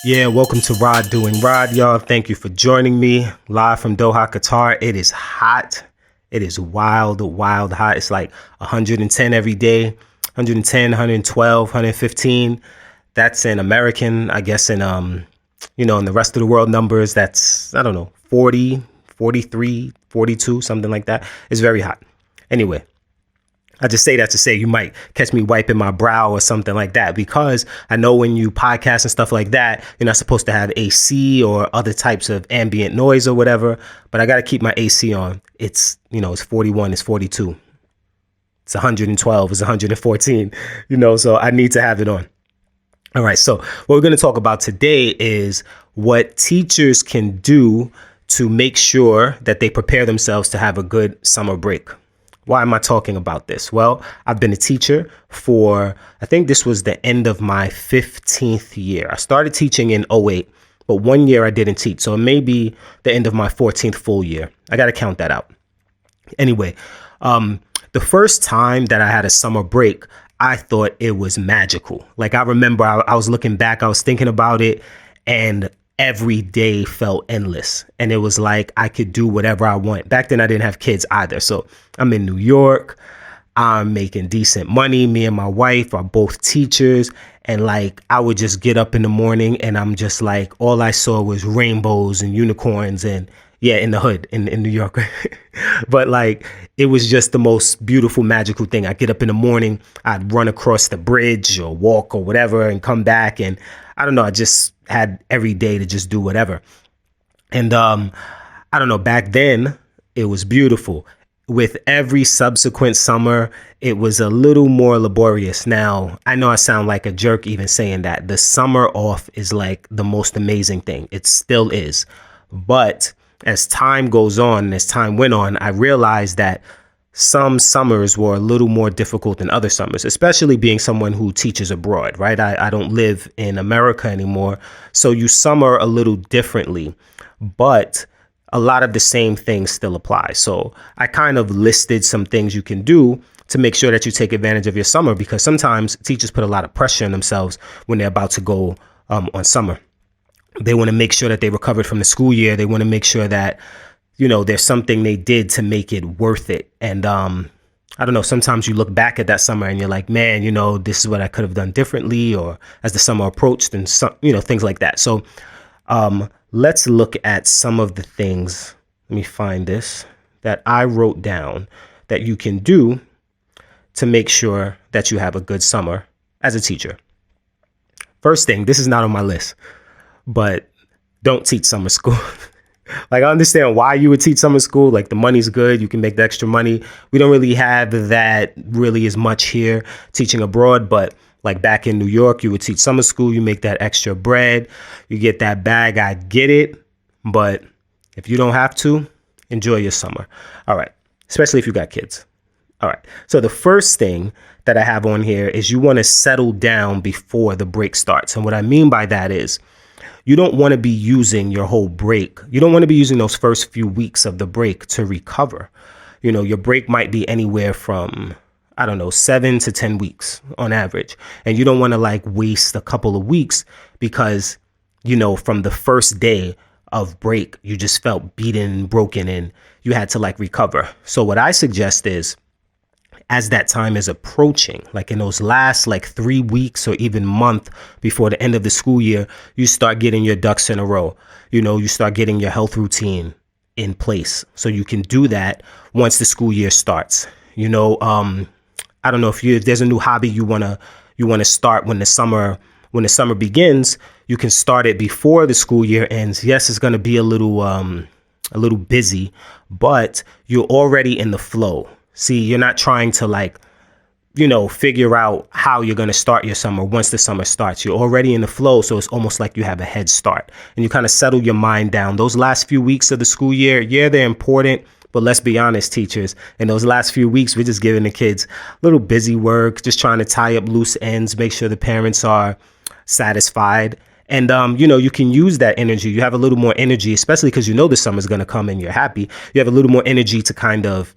Yeah, welcome to Rod Doing Rod, y'all. Thank you for joining me live from Doha, Qatar. It is hot. It is wild, wild hot. It's like 110 every day, 110, 112, 115. That's in American, I guess in the rest of the world numbers, that's, I don't know, 40, 43, 42, something like that. It's very hot. Anyway, I just say that to say you might catch me wiping my brow or something like that, because I know when you podcast and stuff like that, you're not supposed to have AC or other types of ambient noise or whatever. But I got to keep my AC on. It's 41, it's 42, it's 112, it's 114, so I need to have it on. All right. So what we're going to talk about today is what teachers can do to make sure that they prepare themselves to have a good summer break. Why am I talking about this? Well, I've been a teacher for, I think this was the end of my 15th year. I started teaching in '08, but 1 year I didn't teach. So it may be the end of my 14th full year. I got to count that out. Anyway, the first time that I had a summer break, I thought it was magical. Like, I remember I was looking back, I was thinking about it, and every day felt endless. And it was like I could do whatever I want. Back then, I didn't have kids either. So I'm in New York. I'm making decent money. Me and my wife are both teachers. And like, I would just get up in the morning and I'm just like, all I saw was rainbows and unicorns and in the hood in New York. But like, it was just the most beautiful, magical thing. I get up in the morning, I'd run across the bridge or walk or whatever and come back. And I don't know, I just had every day to just do whatever. And I don't know, back then it was beautiful. With every subsequent summer, it was a little more laborious. Now, I know I sound like a jerk even saying that. The summer off is like the most amazing thing. It still is. But as time goes on, as time went on, I realized that some summers were a little more difficult than other summers, especially being someone who teaches abroad, right? I don't live in America anymore. So you summer a little differently, but a lot of the same things still apply. So I kind of listed some things you can do to make sure that you take advantage of your summer, because sometimes teachers put a lot of pressure on themselves when they're about to go on summer. They want to make sure that they recovered from the school year. They want to make sure that there's something they did to make it worth it. And I don't know, sometimes you look back at that summer and you're like, man, this is what I could have done differently, or as the summer approached and some, things like that. So let's look at some of the things. Let me find this that I wrote down that you can do to make sure that you have a good summer as a teacher. First thing, this is not on my list, but don't teach summer school. Like, I understand why you would teach summer school. Like, the money's good. You can make the extra money. We don't really have that really as much here teaching abroad. But like back in New York, you would teach summer school. You make that extra bread. You get that bag. I get it. But if you don't have to, enjoy your summer. All right. Especially if you got kids. All right. So the first thing that I have on here is you want to settle down before the break starts. And what I mean by that is, you don't want to be using your whole break. You don't want to be using those first few weeks of the break to recover. Your break might be anywhere from, 7 to 10 weeks on average. And you don't want to like waste a couple of weeks because, from the first day of break, you just felt beaten, broken, and you had to like recover. So what I suggest is, as that time is approaching, like in those last like 3 weeks or even month before the end of the school year, you start getting your ducks in a row. You start getting your health routine in place. So you can do that once the school year starts. I don't know if there's a new hobby you want to start when the summer begins, you can start it before the school year ends. Yes, it's going to be a little busy, but you're already in the flow. See, you're not trying to figure out how you're going to start your summer once the summer starts. You're already in the flow. So it's almost like you have a head start and you kind of settle your mind down. Those last few weeks of the school year, they're important. But let's be honest, teachers, in those last few weeks, we're just giving the kids a little busy work, just trying to tie up loose ends, make sure the parents are satisfied. And, you can use that energy. You have a little more energy, especially because the summer's going to come and you're happy. You have a little more energy to kind of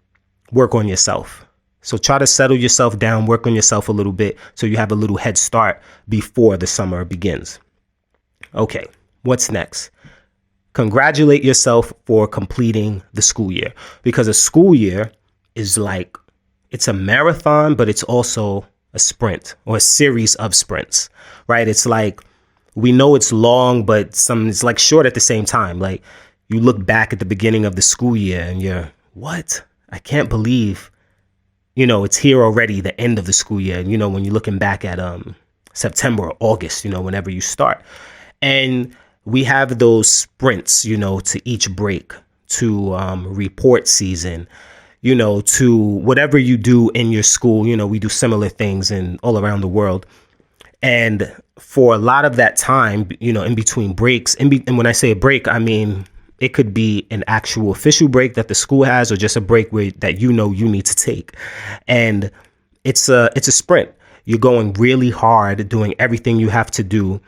work on yourself. So try to settle yourself down, work on yourself a little bit so you have a little head start before the summer begins. Okay, what's next? Congratulate yourself for completing the school year, because a school year is like, it's a marathon, but it's also a sprint or a series of sprints, right? It's like, we know it's long, but it's like short at the same time. Like, you look back at the beginning of the school year and you're, what? I can't believe, it's here already, the end of the school year. And, when you're looking back at September or August, whenever you start. And we have those sprints, to each break, to report season, to whatever you do in your school. We do similar things in all around the world. And for a lot of that time, in between breaks, and when I say a break, I mean, it could be an actual official break that the school has, or just a break that you need to take. And it's a sprint. You're going really hard, doing everything you have to do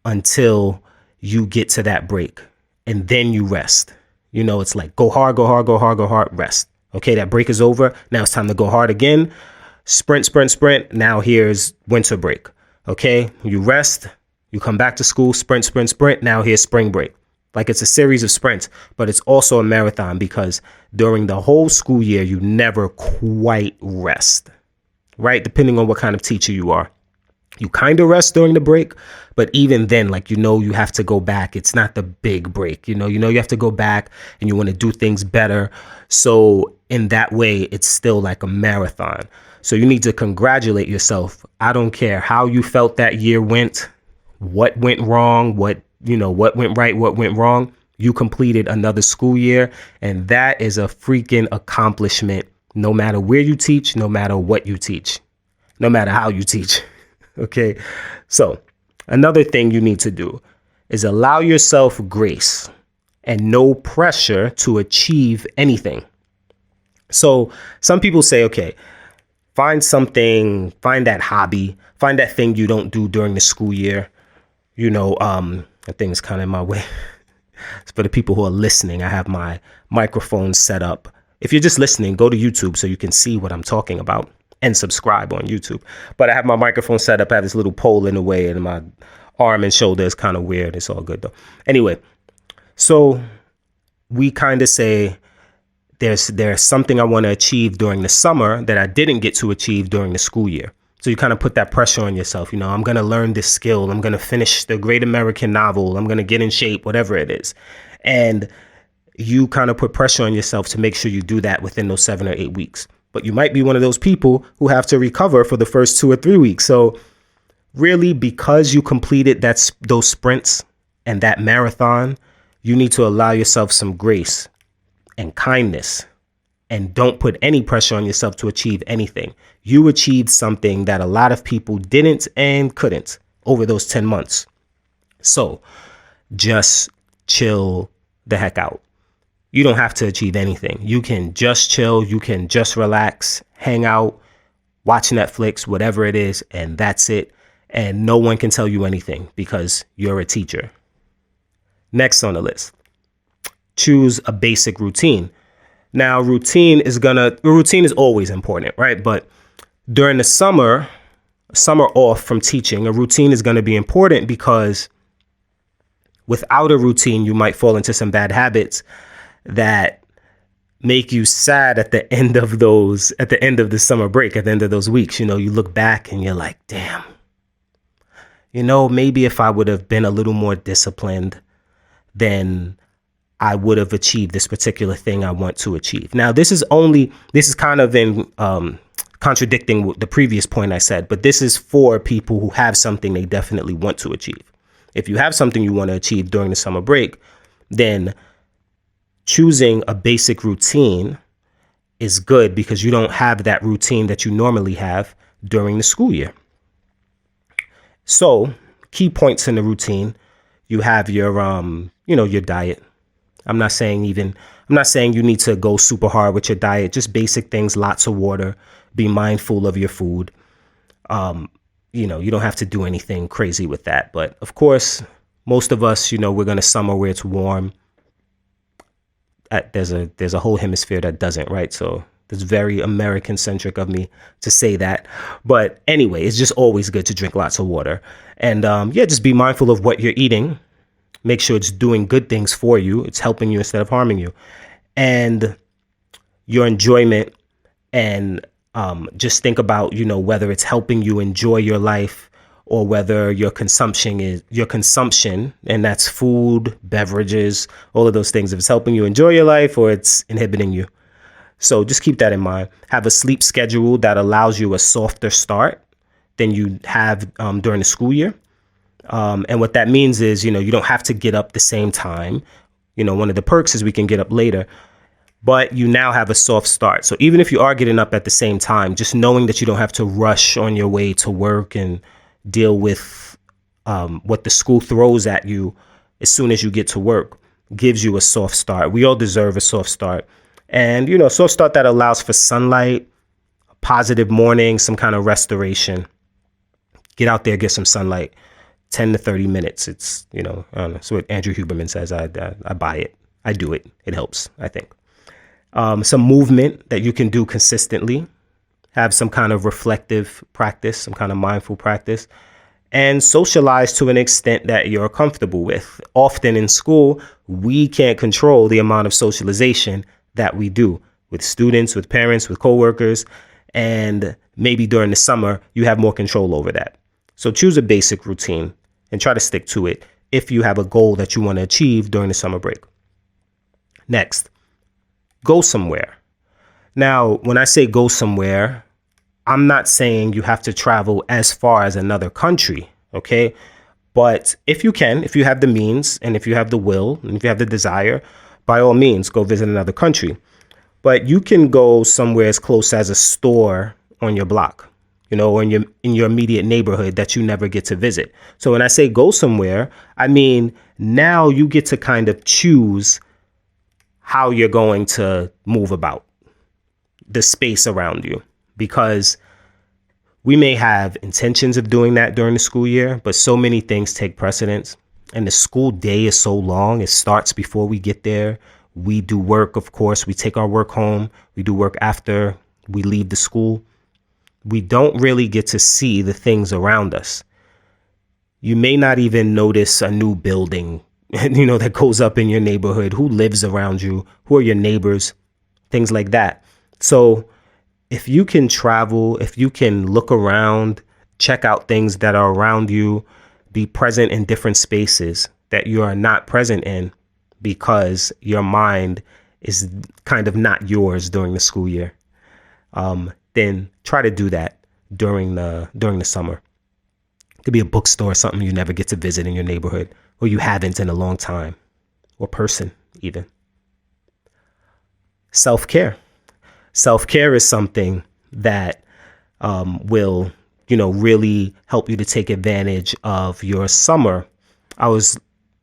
until you get to that break. And then you rest. It's like, go hard, go hard, go hard, go hard, rest. Okay, that break is over. Now it's time to go hard again. Sprint, sprint, sprint. Now here's winter break. Okay, you rest, you come back to school, sprint, sprint, sprint. Now here's spring break. Like, it's a series of sprints, but it's also a marathon, because during the whole school year, you never quite rest, right? Depending on what kind of teacher you are. You kind of rest during the break, but even then, like, you have to go back. It's not the big break, you have to go back and you want to do things better. So in that way, it's still like a marathon. So you need to congratulate yourself. I don't care how you felt that year went, what went wrong, what went right, what went wrong. You completed another school year, and that is a freaking accomplishment, no matter where you teach, no matter what you teach, no matter how you teach. Okay. So another thing you need to do is allow yourself grace and no pressure to achieve anything. So some people say, okay, find that hobby, find that thing you don't do during the school year. That thing's kind of in my way. It's for the people who are listening. I have my microphone set up. If you're just listening, go to YouTube so you can see what I'm talking about, and subscribe on YouTube. But I have my microphone set up. I have this little pole in the way, and my arm and shoulder is kind of weird. It's all good though. Anyway, so we kind of say, there's something I want to achieve during the summer that I didn't get to achieve during the school year. So you kind of put that pressure on yourself. I'm going to learn this skill. I'm going to finish the great American novel. I'm going to get in shape, whatever it is. And you kind of put pressure on yourself to make sure you do that within those 7 or 8 weeks. But you might be one of those people who have to recover for the first 2 or 3 weeks. So really, because you completed those sprints and that marathon, you need to allow yourself some grace and kindness, and don't put any pressure on yourself to achieve anything. You achieved something that a lot of people didn't and couldn't over those 10 months. So just chill the heck out. You don't have to achieve anything. You can just chill. You can just relax, hang out, watch Netflix, whatever it is, and that's it. And no one can tell you anything because you're a teacher. Next on the list, choose a basic routine. Now, routine is always important, right? But during the summer off from teaching, a routine is going to be important, because without a routine, you might fall into some bad habits that make you sad at the end of the summer break, at the end of those weeks. You look back and you're like, damn, maybe if I would have been a little more disciplined, then I would have achieved this particular thing I want to achieve. Now, this is kind of in contradicting the previous point I said, but this is for people who have something they definitely want to achieve. If you have something you want to achieve during the summer break, then choosing a basic routine is good, because you don't have that routine that you normally have during the school year. So, key points in the routine: you have your your diet. I'm not saying you need to go super hard with your diet. Just basic things: lots of water. Be mindful of your food. You don't have to do anything crazy with that. But of course, most of us, we're going to summer where it's warm. There's a whole hemisphere that doesn't, right? So it's very American centric of me to say that. But anyway, it's just always good to drink lots of water. And just be mindful of what you're eating. Make sure it's doing good things for you. It's helping you instead of harming you. And your enjoyment, and just think about, whether it's helping you enjoy your life or whether your consumption, and that's food, beverages, all of those things. If it's helping you enjoy your life or it's inhibiting you. So just keep that in mind. Have a sleep schedule that allows you a softer start than you have during the school year. And what that means is, you don't have to get up the same time. One of the perks is we can get up later, but you now have a soft start. So even if you are getting up at the same time, just knowing that you don't have to rush on your way to work and deal with what the school throws at you as soon as you get to work gives you a soft start. We all deserve a soft start. And, a soft start that allows for sunlight, a positive morning, some kind of restoration. Get out there, get some sunlight, 10 to 30 minutes. It's, I don't know. That's what Andrew Huberman says. I buy it. I do it. It helps, I think. Some movement that you can do consistently. Have some kind of reflective practice, some kind of mindful practice, and socialize to an extent that you're comfortable with. Often in school, we can't control the amount of socialization that we do with students, with parents, with coworkers, and maybe during the summer, you have more control over that. So choose a basic routine and try to stick to it if you have a goal that you want to achieve during the summer break. Next, go somewhere. Now, when I say go somewhere, I'm not saying you have to travel as far as another country, okay? But if you can, if you have the means, and if you have the will, and if you have the desire, by all means, go visit another country. But you can go somewhere as close as a store on your block, or in your immediate neighborhood that you never get to visit. So when I say go somewhere, I mean now you get to kind of choose how you're going to move about the space around you, because we may have intentions of doing that during the school year, but so many things take precedence, and the school day is so long. It starts before we get there. We do work, of course. We take our work home. We do work after we leave the school. We don't really get to see the things around us. You may not even notice a new building, that goes up in your neighborhood. Who lives around you? Who are your neighbors? Things like that. So if you can travel, if you can look around, check out things that are around you, be present in different spaces that you are not present in because your mind is kind of not yours during the school year, then try to do that during the summer. It could be a bookstore, something you never get to visit in your neighborhood, or you haven't in a long time, or person even. Self-care. Self-care is something that will, really help you to take advantage of your summer. I was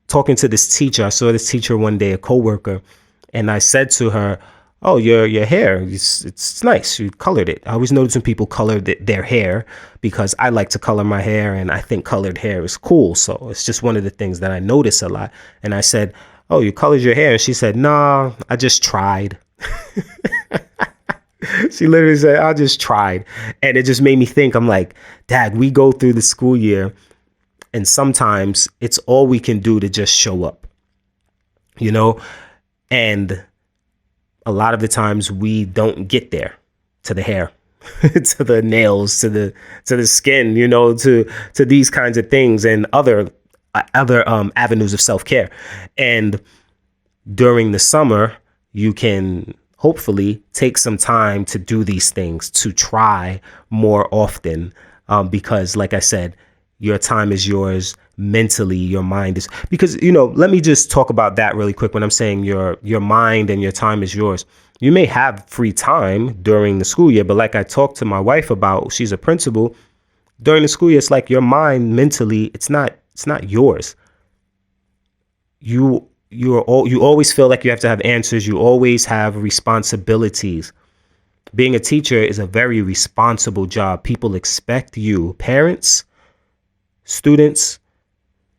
talking to this teacher. I saw this teacher one day, a coworker, and I said to her, "Oh, your hair, it's nice. You colored it." I always notice when people color their hair because I like to color my hair and I think colored hair is cool. So it's just one of the things that I notice a lot. And I said, "Oh, you colored your hair?" And she said, "No, I just tried." She literally said, "I just tried." And it just made me think, I'm like, Dad, we go through the school year and sometimes it's all we can do to just show up, and a lot of the times we don't get there to the hair, to the nails, to the skin, to these kinds of things and other avenues of self-care. And during the summer, you can hopefully take some time to do these things, to try more often, because like I said, your time is yours. Mentally, your mind is, because, let me just talk about that really quick. When I'm saying your mind and your time is yours, you may have free time during the school year, but like I talked to my wife about, she's a principal, during the school year, it's like your mind mentally, it's not yours. You always feel like you have to have answers. You always have responsibilities. Being a teacher is a very responsible job. People expect you, parents, students,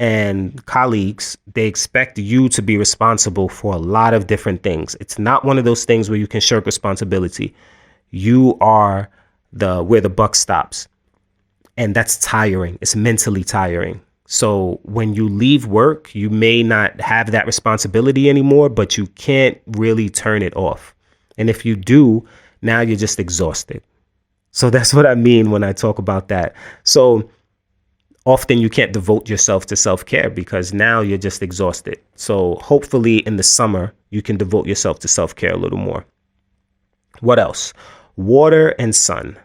and colleagues, they expect you to be responsible for a lot of different things. It's not one of those things where you can shirk responsibility. You are where the buck stops. And that's tiring. It's mentally tiring. So when you leave work, you may not have that responsibility anymore, but you can't really turn it off. And if you do, now you're just exhausted. So that's what I mean when I talk about that. So often you can't devote yourself to self-care because now you're just exhausted. So hopefully in the summer, you can devote yourself to self-care a little more. What else? Water and sun.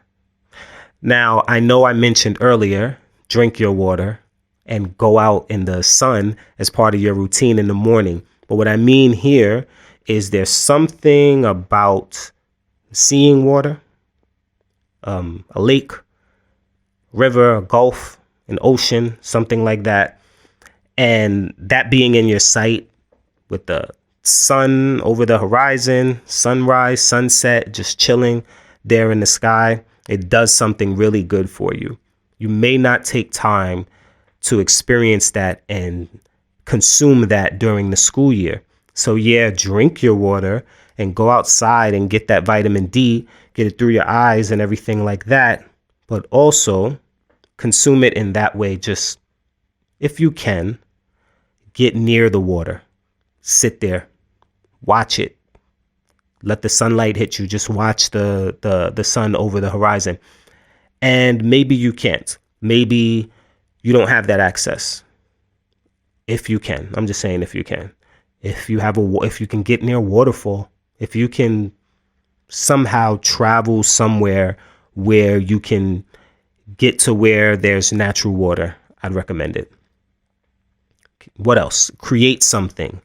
Now, I know I mentioned earlier, drink your water and go out in the sun as part of your routine in the morning. But what I mean here is there's something about seeing water, a lake, river, a gulf, an ocean, something like that. And that being in your sight with the sun over the horizon, sunrise, sunset, just chilling there in the sky, it does something really good for you. You may not take time to experience that and consume that during the school year. So yeah, drink your water and go outside and get that vitamin D, get it through your eyes and everything like that. But also consume it in that way. Just if you can, get near the water, sit there, watch it. Let the sunlight hit you. Just watch the sun over the horizon. And maybe you can't. Maybe you don't have that access. If you can, I'm just saying if you can. If you can get near a waterfall, if you can somehow travel somewhere where you can get to where there's natural water, I'd recommend it. What else? Create something.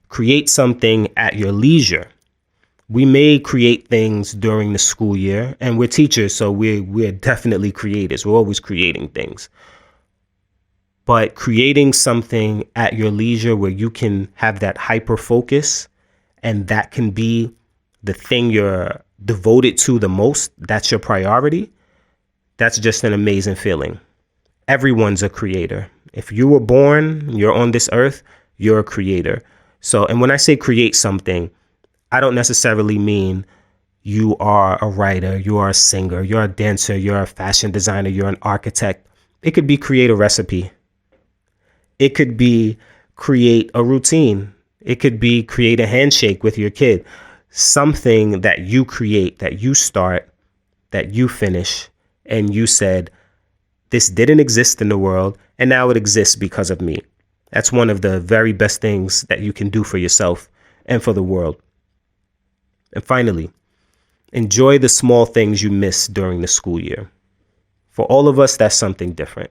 Create something at your leisure. We may create things during the school year, and we're teachers, so we're definitely creators. We're always creating things. But creating something at your leisure where you can have that hyper focus and that can be the thing you're devoted to the most, that's your priority, that's just an amazing feeling. Everyone's a creator. If you were born, you're on this earth, you're a creator. So, and when I say create something, I don't necessarily mean you are a writer, you are a singer, you're a dancer, you're a fashion designer, you're an architect. It could be create a recipe. It could be create a routine. It could be create a handshake with your kid. Something that you create, that you start, that you finish, and you said, this didn't exist in the world, and now it exists because of me. That's one of the very best things that you can do for yourself and for the world. And finally, enjoy the small things you miss during the school year. For all of us, that's something different.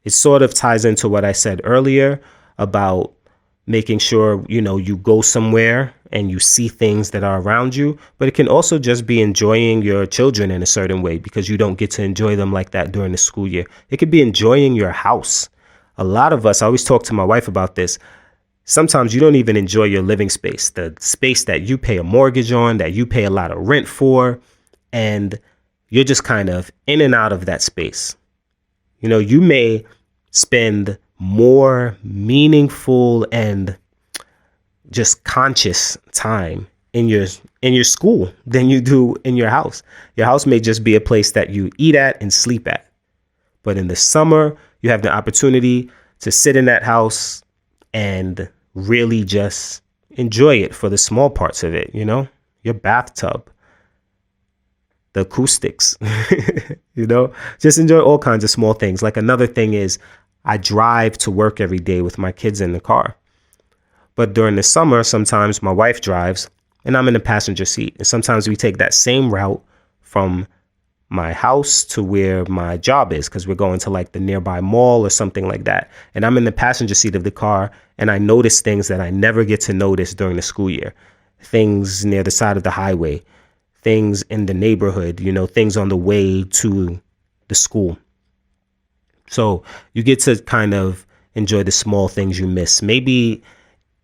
It sort of ties into what I said earlier about making sure, you go somewhere and you see things that are around you, but it can also just be enjoying your children in a certain way because you don't get to enjoy them like that during the school year. It could be enjoying your house. A lot of us, I always talk to my wife about this. Sometimes you don't even enjoy your living space, the space that you pay a mortgage on, that you pay a lot of rent for, and you're just kind of in and out of that space. You may spend more meaningful and just conscious time in your school than you do in your house. Your house may just be a place that you eat at and sleep at. But in the summer, you have the opportunity to sit in that house and really just enjoy it for the small parts of it, your bathtub, the acoustics, just enjoy all kinds of small things. Like another thing is I drive to work every day with my kids in the car. But during the summer, sometimes my wife drives and I'm in the passenger seat. And sometimes we take that same route from my house to where my job is because we're going to like the nearby mall or something like that. And I'm in the passenger seat of the car and I notice things that I never get to notice during the school year. Things near the side of the highway, things in the neighborhood, things on the way to the school. So you get to kind of enjoy the small things you miss. Maybe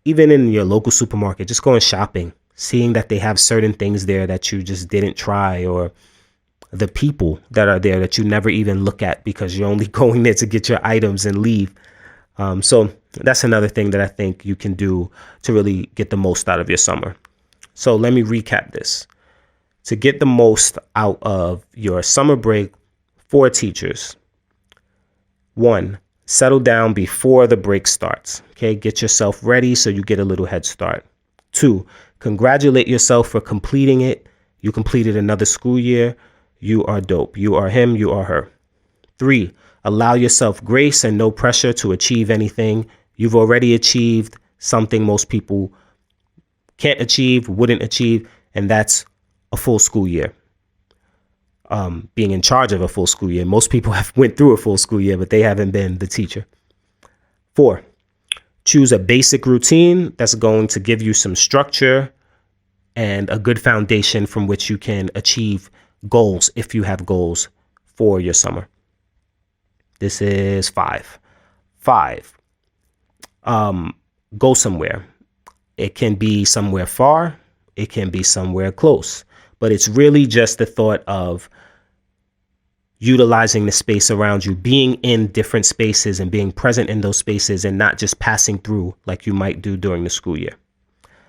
even in your local supermarket, just going shopping, seeing that they have certain things there that you just didn't try, or the people that are there that you never even look at because you're only going there to get your items and leave. So that's another thing that I think you can do to really get the most out of your summer. So let me recap this. To get the most out of your summer break for teachers, 1, Settle down before the break starts. Okay, get yourself ready so you get a little head start. 2, congratulate yourself for completing it. You completed another school year. You are dope. You are him. You are her. 3, allow yourself grace and no pressure to achieve anything. You've already achieved something most people can't achieve, wouldn't achieve, and that's a full school year. Being in charge of a full school year. Most people have went through a full school year, but they haven't been the teacher. 4, choose a basic routine that's going to give you some structure and a good foundation from which you can achieve goals if you have goals for your summer. This is 5. 5, go somewhere. It can be somewhere far. It can be somewhere close. But it's really just the thought of utilizing the space around you, being in different spaces and being present in those spaces and not just passing through like you might do during the school year.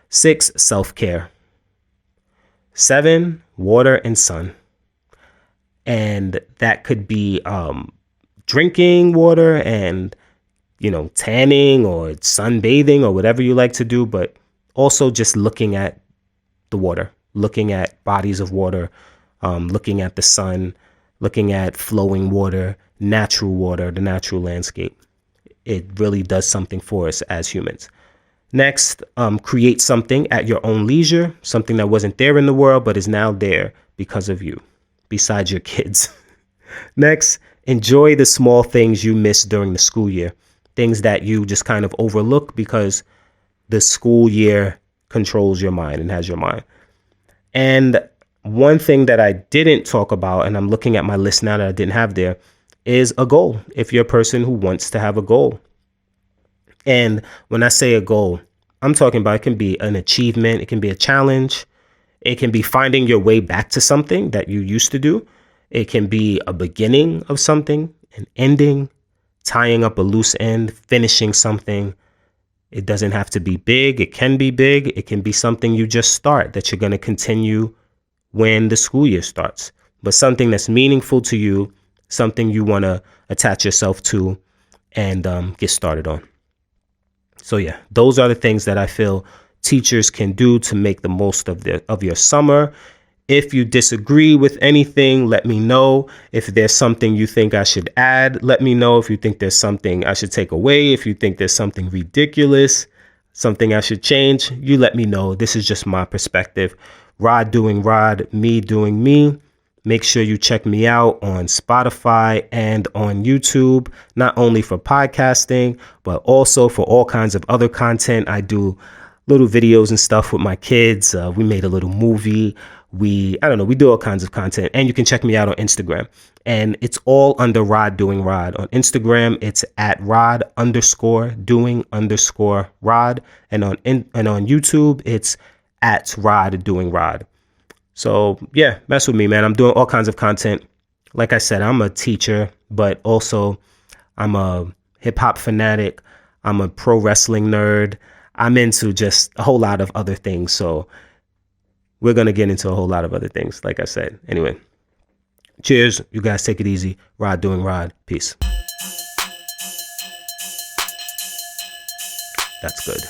6, self-care. 7, water and sun. And that could be drinking water and, tanning or sunbathing or whatever you like to do, but also just looking at the water, looking at bodies of water, looking at the sun, looking at flowing water, the natural landscape. It really does something for us as humans. Next, create something at your own leisure, something that wasn't there in the world but is now there because of you, besides your kids. Next, enjoy the small things you missed during the school year, things that you just kind of overlook because the school year controls your mind and has your mind. And one thing that I didn't talk about, and I'm looking at my list now that I didn't have there, is a goal. If you're a person who wants to have a goal. And when I say a goal, I'm talking about it can be an achievement. It can be a challenge. It can be finding your way back to something that you used to do. It can be a beginning of something, an ending, tying up a loose end, finishing something. It doesn't have to be big. It can be big. It can be something you just start that you're going to continue when the school year starts, but something that's meaningful to you, something you want to attach yourself to and get started on. So yeah, those are the things that I feel teachers can do to make the most of your summer. If you disagree with anything, let me know. If there's something you think I should add, let me know. If you think there's something I should take away, if you think there's something ridiculous, something I should change, you let me know. This is just my perspective. Rod doing Rod, me doing me. Make sure you check me out on Spotify and on YouTube, not only for podcasting, but also for all kinds of other content. I do little videos and stuff with my kids. We made a little movie. We do all kinds of content. And you can check me out on Instagram. And it's all under Rod Doing Rod. On Instagram, it's at Rod_doing_Rod. And on YouTube, it's at Rod Doing Rod. So yeah, mess with me, man. I'm doing all kinds of content. Like I said, I'm a teacher, but also I'm a hip hop fanatic. I'm a pro wrestling nerd. I'm into just a whole lot of other things. So we're going to get into a whole lot of other things, like I said. Anyway, cheers. You guys take it easy. Rod Doing Rod. Peace. That's good.